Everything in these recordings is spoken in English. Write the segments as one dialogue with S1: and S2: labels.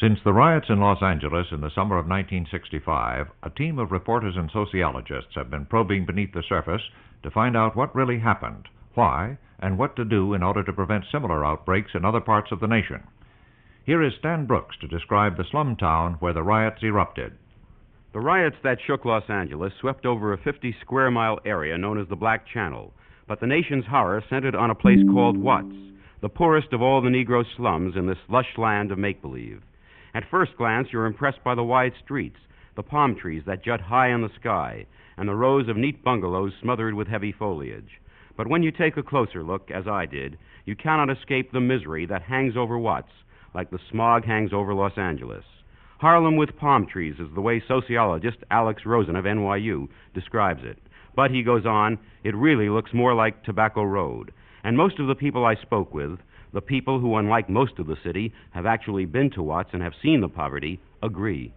S1: Since the riots in Los Angeles in the summer of 1965, a team of reporters and sociologists have been probing beneath the surface to find out what really happened, why, and what to do in order to prevent similar outbreaks in other parts of the nation. Here is Stan Brooks to describe the slum town where the riots erupted.
S2: The riots that shook Los Angeles swept over a 50-square-mile area known as the Black Channel, but the nation's horror centered on a place called Watts, the poorest of all the Negro slums in this lush land of make-believe. At first glance, you're impressed by the wide streets, the palm trees that jut high in the sky, and the rows of neat bungalows smothered with heavy foliage. But when you take a closer look, as I did, you cannot escape the misery that hangs over Watts, like the smog hangs over Los Angeles. Harlem with palm trees is the way sociologist Alex Rosen of NYU describes it. But, he goes on, it really looks more like Tobacco Road. And most of the people I spoke with, the people who, unlike most of the city, have actually been to Watts and have seen the poverty, agree.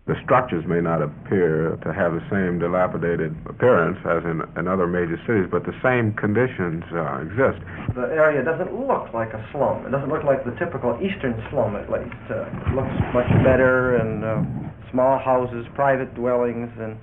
S3: The structures may not appear to have the same dilapidated appearance as in other major cities, but the same conditions exist.
S4: The area doesn't look like a slum. It doesn't look like the typical eastern slum, at least. It looks much better, and small houses, private dwellings, and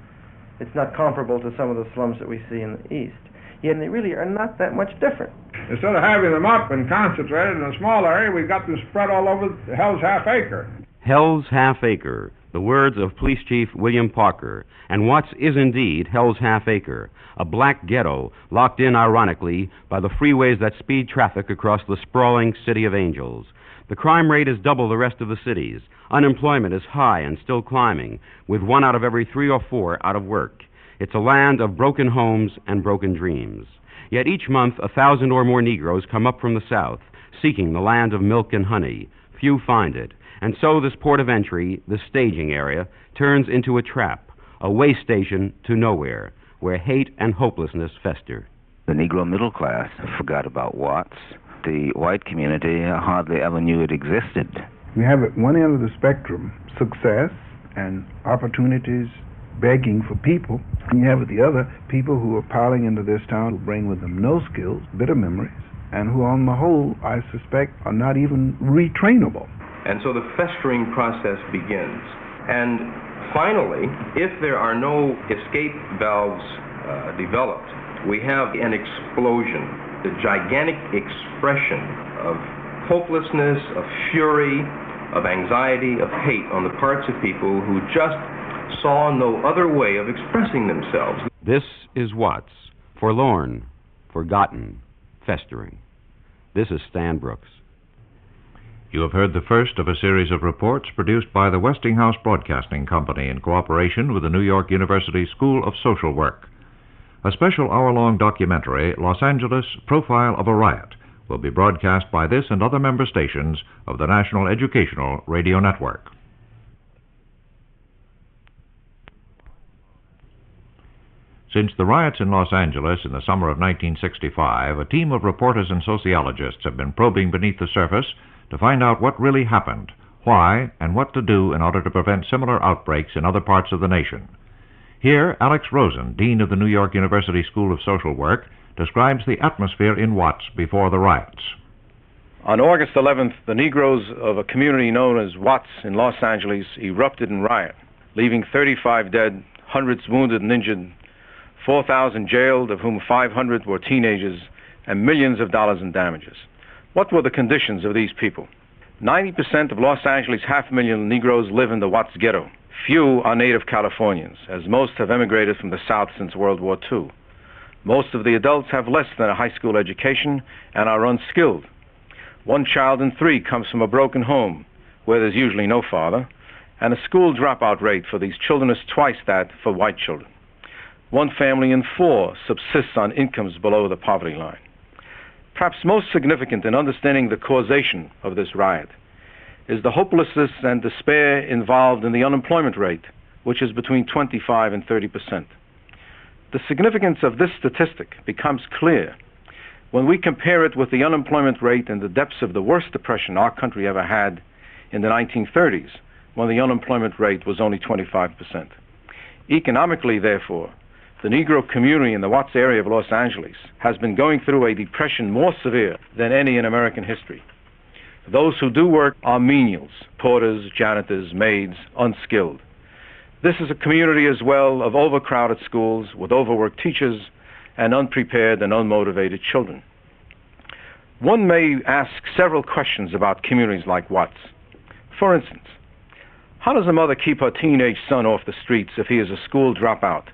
S4: it's not comparable to some of the slums that we see in the east. Yet they really are not that much different.
S5: Instead of having them up and concentrated in a small area, we've got them spread all over Hell's Half Acre.
S2: Hell's Half Acre, the words of Police Chief William Parker. And Watts is indeed Hell's Half Acre, a black ghetto locked in, ironically, by the freeways that speed traffic across the sprawling City of Angels. The crime rate is double the rest of the cities. Unemployment is high and still climbing, with 1 out of every 3 or 4 out of work. It's a land of broken homes and broken dreams. Yet each month, 1,000 or more Negroes come up from the South, seeking the land of milk and honey. Few find it. And so this port of entry, the staging area, turns into a trap, a way station to nowhere, where hate and hopelessness fester.
S6: The Negro middle class forgot about Watts. The white community hardly ever knew it existed.
S7: We have at one end of the spectrum success and opportunities begging for people. And you have at the other people who are piling into this town who bring with them no skills, bitter memories, and who on the whole, I suspect, are not even retrainable.
S8: And so the festering process begins. And finally, if there are no escape valves developed, we have an explosion, the gigantic expression of hopelessness, of fury, of anxiety, of hate on the parts of people who just saw no other way of expressing themselves.
S2: This is Watts, forlorn, forgotten, festering. This is Stan Brooks.
S1: You have heard the first of a series of reports produced by the Westinghouse Broadcasting Company in cooperation with the New York University School of Social Work. A special hour-long documentary, Los Angeles, Profile of a Riot, will be broadcast by this and other member stations of the National Educational Radio Network. Since the riots in Los Angeles in the summer of 1965, a team of reporters and sociologists have been probing beneath the surface to find out what really happened, why, and what to do in order to prevent similar outbreaks in other parts of the nation. Here, Alex Rosen, Dean of the New York University School of Social Work, describes the atmosphere in Watts before the riots.
S9: On August 11th, the Negroes of a community known as Watts in Los Angeles erupted in riot, leaving 35 dead, hundreds wounded and injured, 4,000 jailed, of whom 500 were teenagers, and millions of dollars in damages. What were the conditions of these people? 90% of Los Angeles' 500,000 Negroes live in the Watts ghetto. Few are native Californians, as most have emigrated from the South since World War II. Most of the adults have less than a high school education and are unskilled. 1 child in 3 comes from a broken home, where there's usually no father, and a school dropout rate for these children is twice that for white children. 1 family in 4 subsists on incomes below the poverty line. Perhaps most significant in understanding the causation of this riot is the hopelessness and despair involved in the unemployment rate, which is between 25 and 30%. The significance of this statistic becomes clear when we compare it with the unemployment rate in the depths of the worst depression our country ever had in the 1930s, when the unemployment rate was only 25%. Economically, therefore, the Negro community in the Watts area of Los Angeles has been going through a depression more severe than any in American history. Those who do work are menials, porters, janitors, maids, unskilled. This is a community as well of overcrowded schools with overworked teachers and unprepared and unmotivated children. One may ask several questions about communities like Watts. For instance, how does a mother keep her teenage son off the streets if he is a school dropout,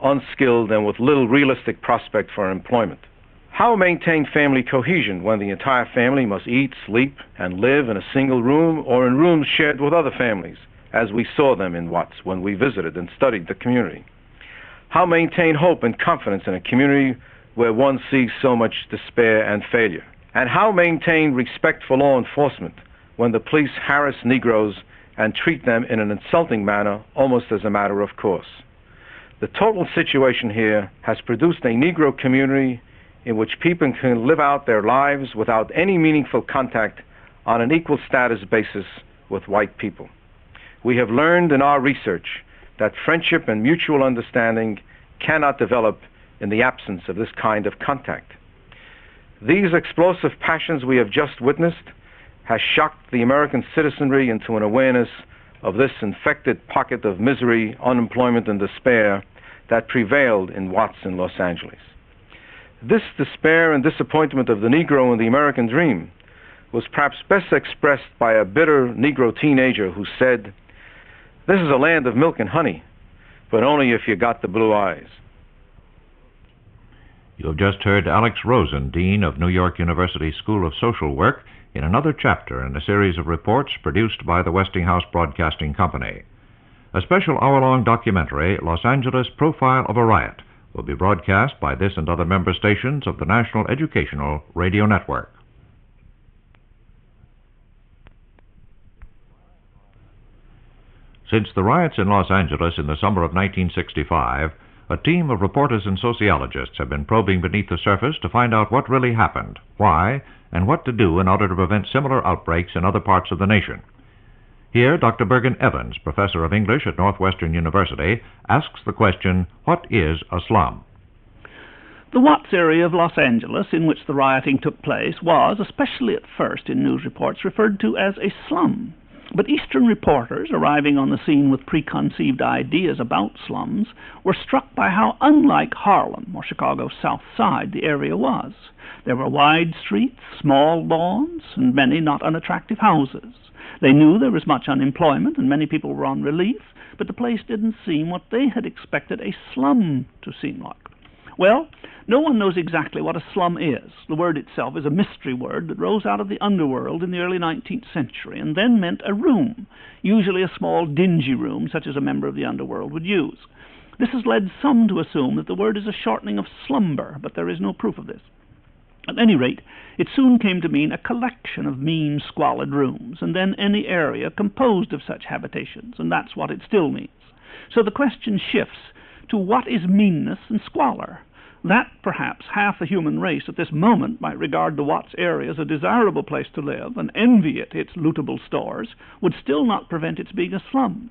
S9: unskilled and with little realistic prospect for employment? How maintain family cohesion when the entire family must eat, sleep, and live in a single room or in rooms shared with other families, as we saw them in Watts when we visited and studied the community? How maintain hope and confidence in a community where one sees so much despair and failure? And how maintain respect for law enforcement when the police harass Negroes and treat them in an insulting manner, almost as a matter of course? The total situation here has produced a Negro community in which people can live out their lives without any meaningful contact on an equal status basis with white people. We have learned in our research that friendship and mutual understanding cannot develop in the absence of this kind of contact. These explosive passions we have just witnessed has shocked the American citizenry into an awareness of this infected pocket of misery, unemployment, and despair that prevailed in Watts in Los Angeles. This despair and disappointment of the Negro in the American dream was perhaps best expressed by a bitter Negro teenager who said, "This is a land of milk and honey, but only if you got the blue eyes."
S1: You have just heard Alex Rosen, Dean of New York University School of Social Work, in another chapter in a series of reports produced by the Westinghouse Broadcasting Company. A special hour-long documentary, Los Angeles Profile of a Riot, will be broadcast by this and other member stations of the National Educational Radio Network. Since the riots in Los Angeles in the summer of 1965, a team of reporters and sociologists have been probing beneath the surface to find out what really happened, why, and what to do in order to prevent similar outbreaks in other parts of the nation. Here, Dr. Bergen Evans, professor of English at Northwestern University, asks the question, what is a slum?
S10: The Watts area of Los Angeles, in which the rioting took place, was, especially at first in news reports, referred to as a slum. But Eastern reporters, arriving on the scene with preconceived ideas about slums, were struck by how unlike Harlem, or Chicago's South Side, the area was. There were wide streets, small lawns, and many not unattractive houses. They knew there was much unemployment, and many people were on relief, but the place didn't seem what they had expected a slum to seem like. Well, no one knows exactly what a slum is. The word itself is a mystery word that rose out of the underworld in the early 19th century and then meant a room, usually a small dingy room such as a member of the underworld would use. This has led some to assume that the word is a shortening of slumber, but there is no proof of this. At any rate, it soon came to mean a collection of mean, squalid rooms, and then any area composed of such habitations, and that's what it still means. So the question shifts to what is meanness and squalor. That, perhaps, half the human race at this moment might regard the Watts area as a desirable place to live and envy it its lootable stores, would still not prevent its being a slum.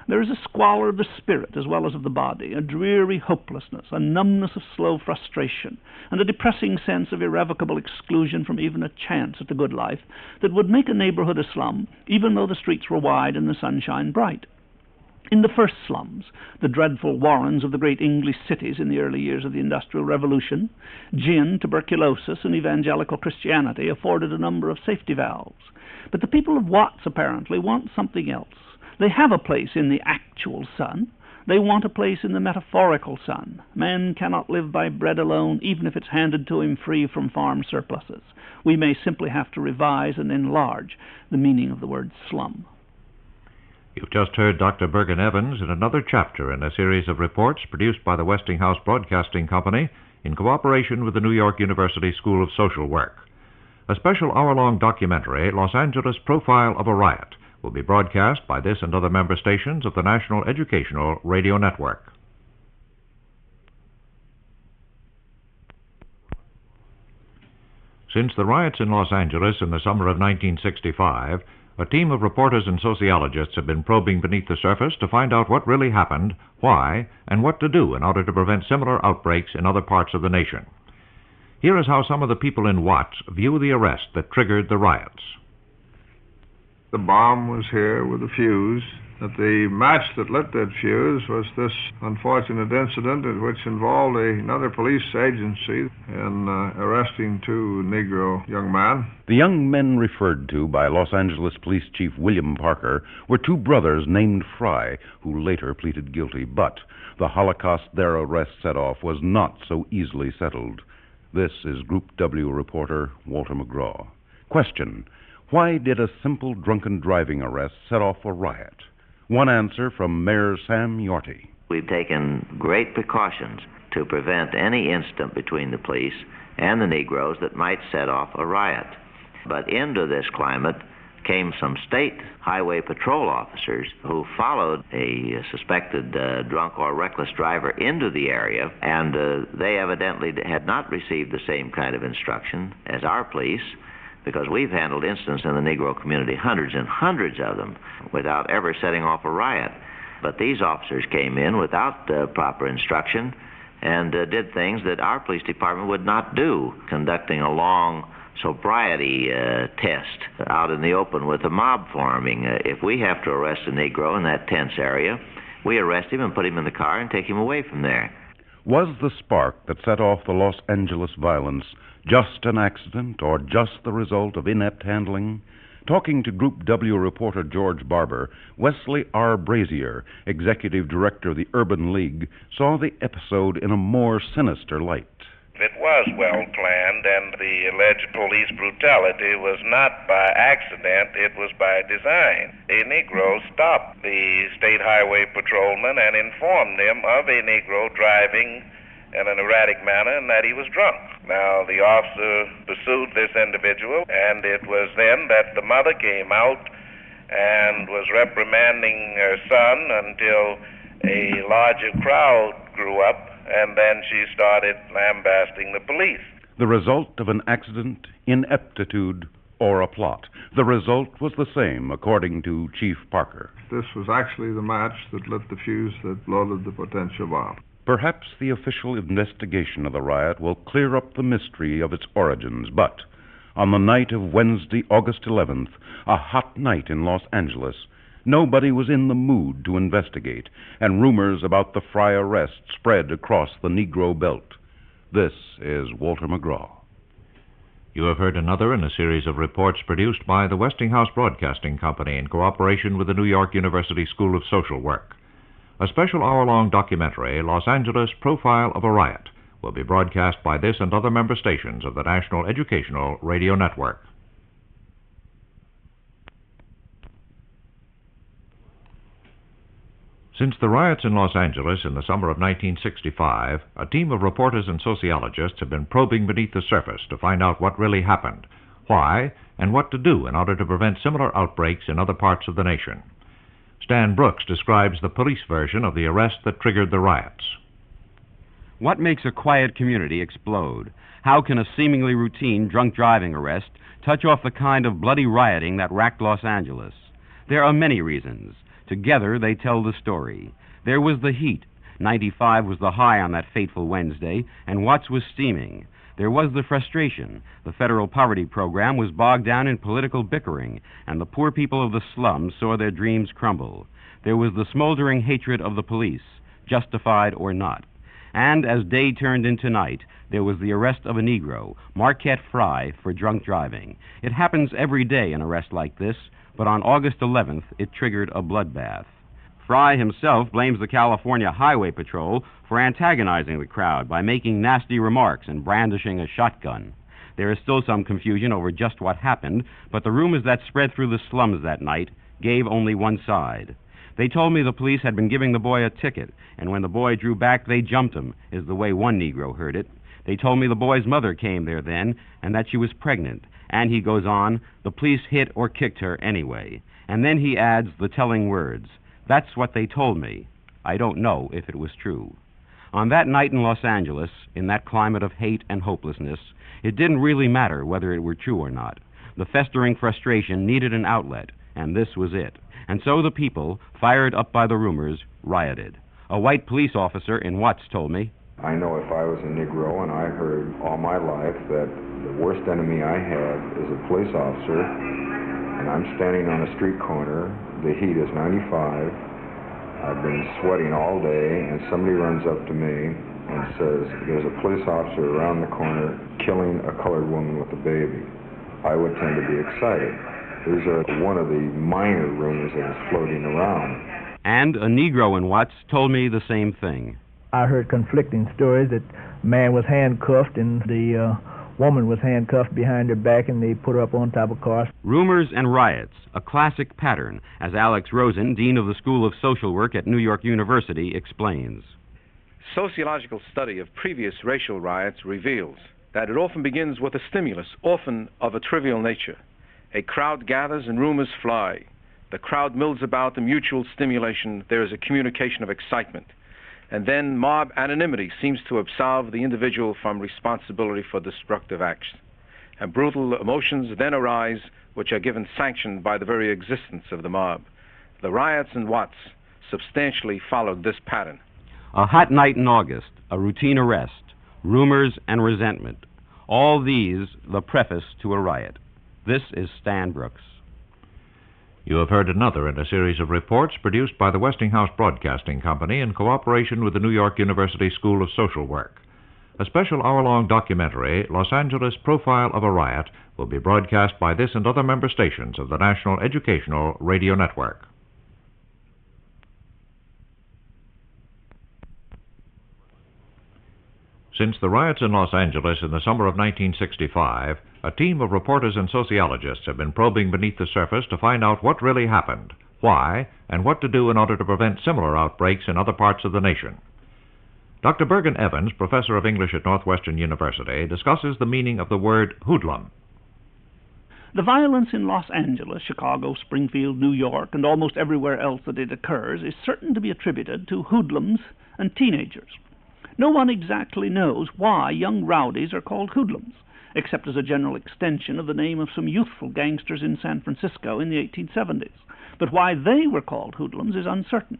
S10: There is a squalor of the spirit as well as of the body, a dreary hopelessness, a numbness of slow frustration, and a depressing sense of irrevocable exclusion from even a chance at the good life that would make a neighborhood a slum, even though the streets were wide and the sunshine bright. In the first slums, the dreadful warrens of the great English cities in the early years of the Industrial Revolution, gin, tuberculosis, and evangelical Christianity afforded a number of safety valves. But the people of Watts apparently want something else. They have a place in the actual sun. They want a place in the metaphorical sun. Man cannot live by bread alone, even if it's handed to him free from farm surpluses. We may simply have to revise and enlarge the meaning of the word slum.
S1: You've just heard Dr. Bergen Evans in another chapter in a series of reports produced by the Westinghouse Broadcasting Company in cooperation with the New York University School of Social Work. A special hour-long documentary, Los Angeles Profile of a Riot, will be broadcast by this and other member stations of the National Educational Radio Network. Since the riots in Los Angeles in the summer of 1965, a team of reporters and sociologists have been probing beneath the surface to find out what really happened, why, and what to do in order to prevent similar outbreaks in other parts of the nation. Here is how some of the people in Watts view the arrest that triggered the riots.
S5: The bomb was here with a fuse. That the match that lit that fuse was this unfortunate incident which involved another police agency in arresting two Negro young men.
S1: The young men referred to by Los Angeles Police Chief William Parker were two brothers named Fry, who later pleaded guilty, but the Holocaust their arrest set off was not so easily settled. This is Group W reporter Walter McGraw. Question: why did a simple drunken driving arrest set off a riot? One answer from Mayor Sam Yorty.
S6: We've taken great precautions to prevent any incident between the police and the Negroes that might set off a riot. But into this climate came some state highway patrol officers who followed a suspected drunk or reckless driver into the area, and they evidently had not received the same kind of instruction as our police, because we've handled incidents in the Negro community, hundreds and hundreds of them, without ever setting off a riot. But these officers came in without proper instruction and did things that our police department would not do, conducting a long sobriety test out in the open with a mob forming. If we have to arrest a Negro in that tense area, we arrest him and put him in the car and take him away from there.
S1: Was the spark that set off the Los Angeles violence just an accident or just the result of inept handling? Talking to Group W reporter George Barber, Wesley R. Brazier, executive director of the Urban League, saw the episode in a more sinister light.
S11: It was well planned, and the alleged police brutality was not by accident, it was by design. A Negro stopped the state highway patrolman and informed him of a Negro driving in an erratic manner and that he was drunk. Now, the officer pursued this individual, and it was then that the mother came out and was reprimanding her son until a larger crowd grew up, and then she started lambasting the police.
S1: The result of an accident, ineptitude, or a plot. The result was the same, according to Chief Parker.
S5: This was actually the match that lit the fuse that loaded the potential bomb.
S1: Perhaps the official investigation of the riot will clear up the mystery of its origins, but on the night of Wednesday, August 11th, a hot night in Los Angeles, nobody was in the mood to investigate, and rumors about the Fry arrest spread across the Negro belt. This is Walter McGraw. You have heard another in a series of reports produced by the Westinghouse Broadcasting Company in cooperation with the New York University School of Social Work. A special hour-long documentary, Los Angeles Profile of a Riot, will be broadcast by this and other member stations of the National Educational Radio Network. Since the riots in Los Angeles in the summer of 1965, a team of reporters and sociologists have been probing beneath the surface to find out what really happened, why, and what to do in order to prevent similar outbreaks in other parts of the nation. Stan Brooks describes the police version of the arrest that triggered the riots.
S2: What makes a quiet community explode? How can a seemingly routine drunk driving arrest touch off the kind of bloody rioting that racked Los Angeles? There are many reasons. Together, they tell the story. There was the heat. 95 was the high on that fateful Wednesday, and Watts was steaming. There was the frustration. The federal poverty program was bogged down in political bickering, and the poor people of the slums saw their dreams crumble. There was the smoldering hatred of the police, justified or not. And as day turned into night, there was the arrest of a Negro, Marquette Fry, for drunk driving. It happens every day, an arrest like this, but on August 11th, it triggered a bloodbath. Fry himself blames the California Highway Patrol for antagonizing the crowd by making nasty remarks and brandishing a shotgun. There is still some confusion over just what happened, but the rumors that spread through the slums that night gave only one side. They told me the police had been giving the boy a ticket, and when the boy drew back, they jumped him, is the way one Negro heard it. They told me the boy's mother came there then, and that she was pregnant. And he goes on, the police hit or kicked her anyway. And then he adds the telling words. That's what they told me. I don't know if it was true. On that night in Los Angeles, in that climate of hate and hopelessness, it didn't really matter whether it were true or not. The festering frustration needed an outlet, and this was it. And so the people, fired up by the rumors, rioted. A white police officer in Watts told me,
S3: I know if I was a Negro, and I heard all my life that the worst enemy I had is a police officer, and I'm standing on a street corner. The heat is 95. I've been sweating all day, and somebody runs up to me and says, there's a police officer around the corner killing a colored woman with a baby. I would tend to be excited. These are one of the minor rumors that is floating around.
S2: And a Negro in Watts told me the same thing.
S12: I heard conflicting stories that man was handcuffed and the woman was handcuffed behind her back and they put her up on top of cars.
S2: Rumors and riots, a classic pattern, as Alex Rosen, Dean of the School of Social Work at New York University, explains.
S9: Sociological study of previous racial riots reveals that it often begins with a stimulus, often of a trivial nature. A crowd gathers and rumors fly. The crowd mills about the mutual stimulation. There is a communication of excitement. And then mob anonymity seems to absolve the individual from responsibility for destructive acts. And brutal emotions then arise, which are given sanction by the very existence of the mob. The riots in Watts substantially followed this pattern.
S2: A hot night in August, a routine arrest, rumors and resentment. All these the preface to a riot. This is Stan Brooks.
S1: You have heard another in a series of reports produced by the Westinghouse Broadcasting Company in cooperation with the New York University School of Social Work. A special hour-long documentary, Los Angeles Profile of a Riot, will be broadcast by this and other member stations of the National Educational Radio Network. Since the riots in Los Angeles in the summer of 1965, a team of reporters and sociologists have been probing beneath the surface to find out what really happened, why, and what to do in order to prevent similar outbreaks in other parts of the nation. Dr. Bergen Evans, professor of English at Northwestern University, discusses the meaning of the word hoodlum.
S10: The violence in Los Angeles, Chicago, Springfield, New York, and almost everywhere else that it occurs is certain to be attributed to hoodlums and teenagers. No one exactly knows why young rowdies are called hoodlums, except as a general extension of the name of some youthful gangsters in San Francisco in the 1870s. But why they were called hoodlums is uncertain.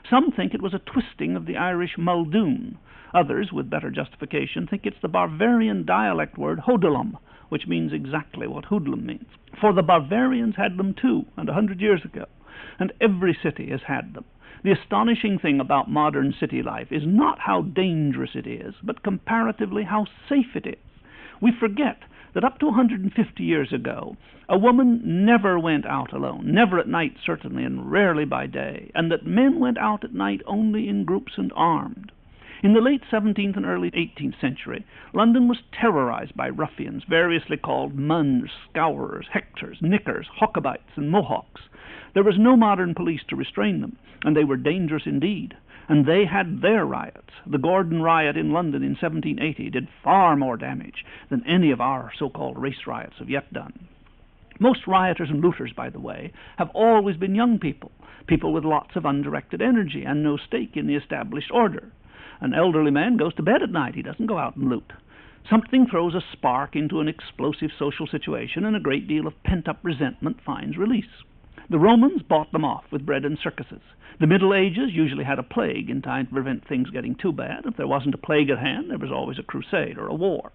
S10: Some think it was a twisting of the Irish Muldoon. Others, with better justification, think it's the Bavarian dialect word hoodlum, which means exactly what hoodlum means. For the Bavarians had them too, and 100 years ago, and every city has had them. The astonishing thing about modern city life is not how dangerous it is, but comparatively how safe it is. We forget that up to 150 years ago, a woman never went out alone, never at night certainly, and rarely by day, and that men went out at night only in groups and armed. In the late 17th and early 18th century, London was terrorized by ruffians, variously called muns, scourers, hectors, nickers, Hochabites, and Mohawks. There was no modern police to restrain them, and they were dangerous indeed. And they had their riots. The Gordon riot in London in 1780 did far more damage than any of our so-called race riots have yet done. Most rioters and looters, by the way, have always been young people, people with lots of undirected energy and no stake in the established order. An elderly man goes to bed at night. He doesn't go out and loot. Something throws a spark into an explosive social situation, and a great deal of pent-up resentment finds release. The Romans bought them off with bread and circuses. The Middle Ages usually had a plague in time to prevent things getting too bad. If there wasn't a plague at hand, there was always a crusade or a war.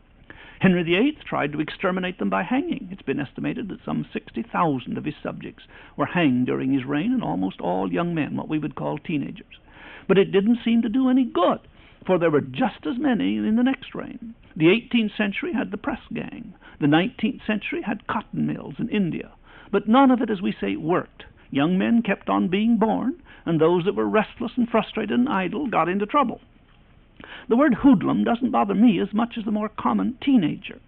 S10: Henry VIII tried to exterminate them by hanging. It's been estimated that some 60,000 of his subjects were hanged during his reign, and almost all young men, what we would call teenagers. But it didn't seem to do any good, for there were just as many in the next reign. The 18th century had the press gang. The 19th century had cotton mills in India. But none of it, as we say, worked. Young men kept on being born, and those that were restless and frustrated and idle got into trouble. The word hoodlum doesn't bother me as much as the more common teenager.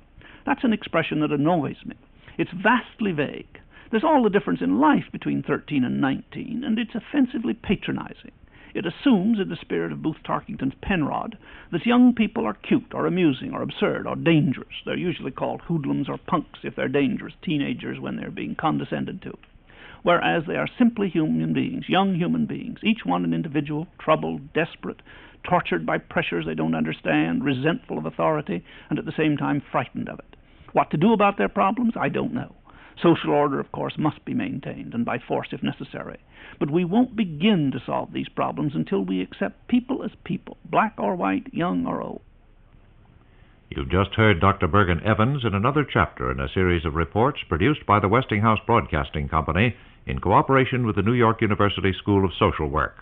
S10: That's an expression that annoys me. It's vastly vague. There's all the difference in life between 13 and 19, and it's offensively patronizing. It assumes, in the spirit of Booth Tarkington's Penrod, that young people are cute or amusing or absurd or dangerous. They're usually called hoodlums or punks if they're dangerous teenagers when they're being condescended to. Whereas they are simply human beings, young human beings, each one an individual, troubled, desperate, tortured by pressures they don't understand, resentful of authority, and at the same time frightened of it. What to do about their problems, I don't know. Social order, of course, must be maintained, and by force if necessary. But we won't begin to solve these problems until we accept people as people, black or white, young or old.
S1: You've just heard Dr. Bergen Evans in another chapter in a series of reports produced by the Westinghouse Broadcasting Company in cooperation with the New York University School of Social Work.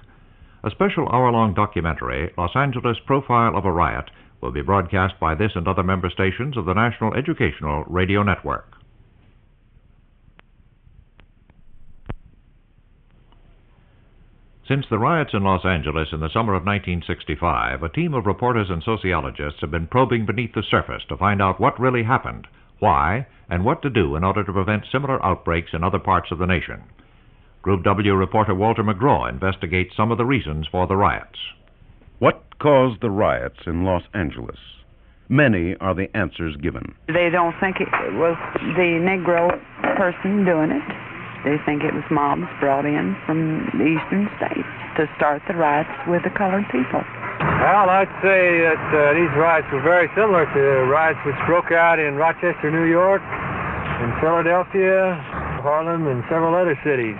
S1: A special hour-long documentary, Los Angeles Profile of a Riot, will be broadcast by this and other member stations of the National Educational Radio Network. Since the riots in Los Angeles in the summer of 1965, a team of reporters and sociologists have been probing beneath the surface to find out what really happened, why, and what to do in order to prevent similar outbreaks in other parts of the nation. Group W reporter Walter McGraw investigates some of the reasons for the riots.
S2: What caused the riots in Los Angeles? Many are the answers given.
S13: They don't think it was the Negro person doing it. They think it was mobs brought in from the eastern states to start the riots with the colored people.
S14: Well, I'd say that these riots were very similar to riots which broke out in Rochester, New York, in Philadelphia, Harlem, and several other cities.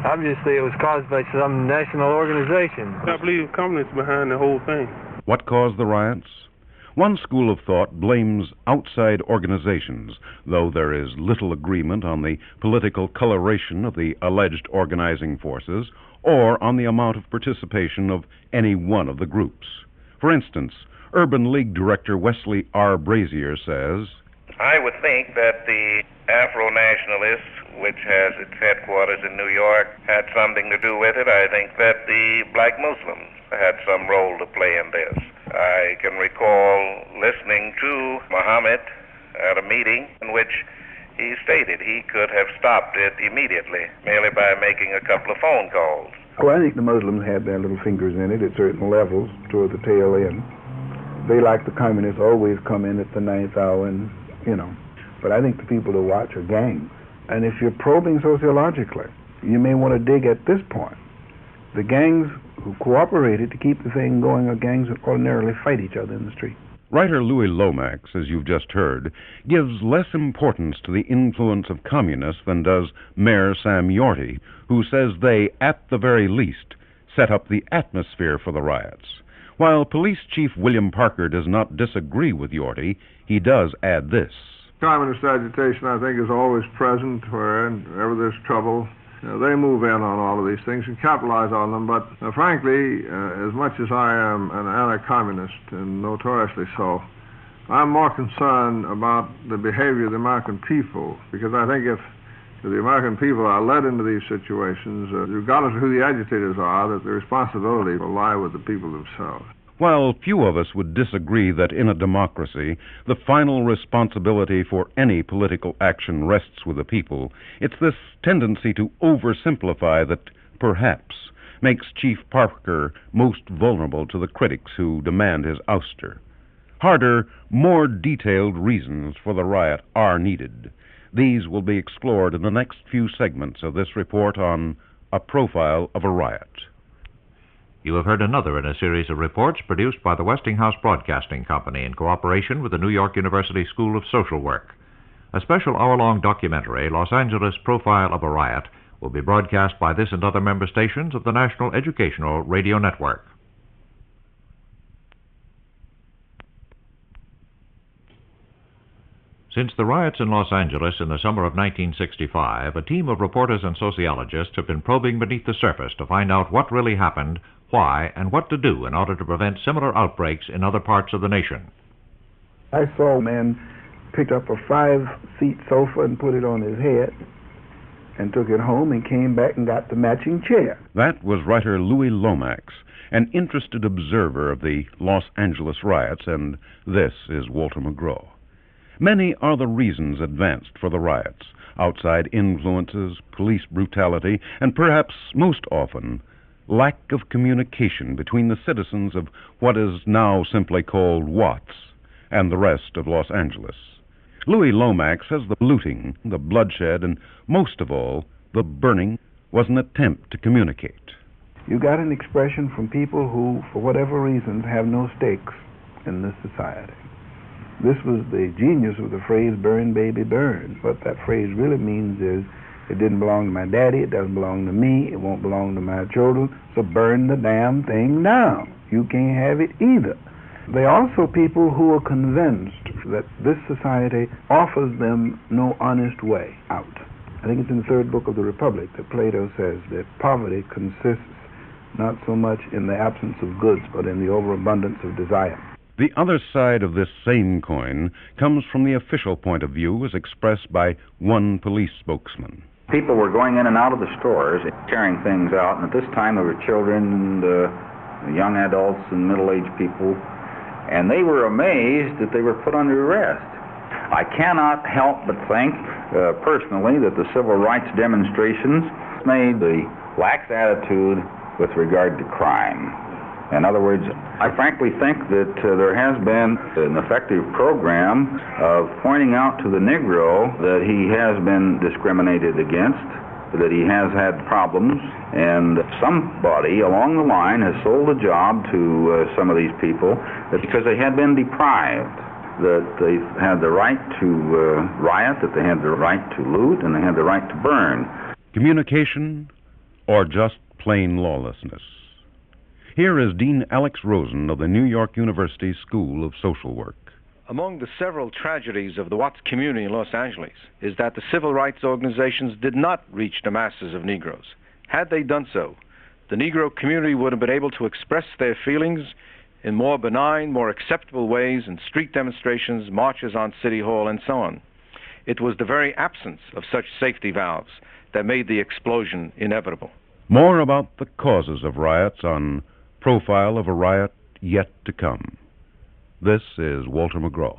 S14: Obviously, it was caused by some national organization.
S15: I believe communists behind the whole thing.
S2: What caused the riots? One school of thought blames outside organizations, though there is little agreement on the political coloration of the alleged organizing forces or on the amount of participation of any one of the groups. For instance, Urban League Director Wesley R. Brazier says,
S11: I would think that the Afro-Nationalists, which has its headquarters in New York, had something to do with it. I think that the black Muslims had some role to play in this. I can recall listening to Muhammad at a meeting in which he stated he could have stopped it immediately, merely by making a couple of phone calls.
S7: Well, I think the Muslims had their little fingers in it at certain levels toward the tail end. They, like the communists, always come in at the ninth hour and, But I think the people to watch are gangs. And if you're probing sociologically, you may want to dig at this point. The gangs who cooperated to keep the thing going are gangs that ordinarily fight each other in the street.
S2: Writer Louis Lomax, as you've just heard, gives less importance to the influence of communists than does Mayor Sam Yorty, who says they, at the very least, set up the atmosphere for the riots. While Police Chief William Parker does not disagree with Yorty, he does add this.
S5: Communist agitation, I think, is always present wherever there's trouble. They move in on all of these things and capitalize on them, but frankly, as much as I am an anti-communist, and notoriously so, I'm more concerned about the behavior of the American people, because I think if the American people are led into these situations, regardless of who the agitators are, that the responsibility will lie with the people themselves.
S2: While few of us would disagree that in a democracy, the final responsibility for any political action rests with the people, it's this tendency to oversimplify that, perhaps, makes Chief Parker most vulnerable to the critics who demand his ouster. Harder, more detailed reasons for the riot are needed. These will be explored in the next few segments of this report on A Profile of a Riot.
S1: You have heard another in a series of reports produced by the Westinghouse Broadcasting Company in cooperation with the New York University School of Social Work. A special hour-long documentary, Los Angeles Profile of a Riot, will be broadcast by this and other member stations of the National Educational Radio Network. Since the riots in Los Angeles in the summer of 1965, a team of reporters and sociologists have been probing beneath the surface to find out what really happened, why, and what to do in order to prevent similar outbreaks in other parts of the nation.
S7: I saw a man pick up a 5-seat sofa and put it on his head and took it home and came back and got the matching chair.
S2: That was writer Louis Lomax, an interested observer of the Los Angeles riots, and this is Walter McGraw. Many are the reasons advanced for the riots: outside influences, police brutality, and perhaps most often, lack of communication between the citizens of what is now simply called Watts and the rest of Los Angeles. Louis Lomax says the looting, the bloodshed, and most of all, the burning was an attempt to communicate.
S7: You got an expression from people who, for whatever reasons, have no stakes in this society. This was the genius of the phrase, burn, baby, burn. What that phrase really means is, it didn't belong to my daddy, it doesn't belong to me, it won't belong to my children, so burn the damn thing down. You can't have it either. They are also people who are convinced that this society offers them no honest way out. I think it's in the third book of the Republic that Plato says that poverty consists not so much in the absence of goods, but in the overabundance of desire.
S16: The other side of this same coin comes from the official point of view as expressed by one police spokesman.
S17: People were going in and out of the stores, carrying things out, and at this time there were children and young adults and middle-aged people, and they were amazed that they were put under arrest. I cannot help but think, personally, that the civil rights demonstrations made the lax attitude with regard to crime. In other words, I frankly think that there has been an effective program of pointing out to the Negro that he has been discriminated against, that he has had problems, and somebody along the line has sold a job to some of these people because they had been deprived, that they had the right to riot, that they had the right to loot, and they had the right to burn.
S16: Communication or just plain lawlessness? Here is Dean Alex Rosen of the New York University School of Social Work.
S9: Among the several tragedies of the Watts community in Los Angeles is that the civil rights organizations did not reach the masses of Negroes. Had they done so, the Negro community would have been able to express their feelings in more benign, more acceptable ways in street demonstrations, marches on City Hall, and so on. It was the very absence of such safety valves that made the explosion inevitable.
S16: More about the causes of riots on Profile of a Riot Yet to Come. This is Walter McGraw.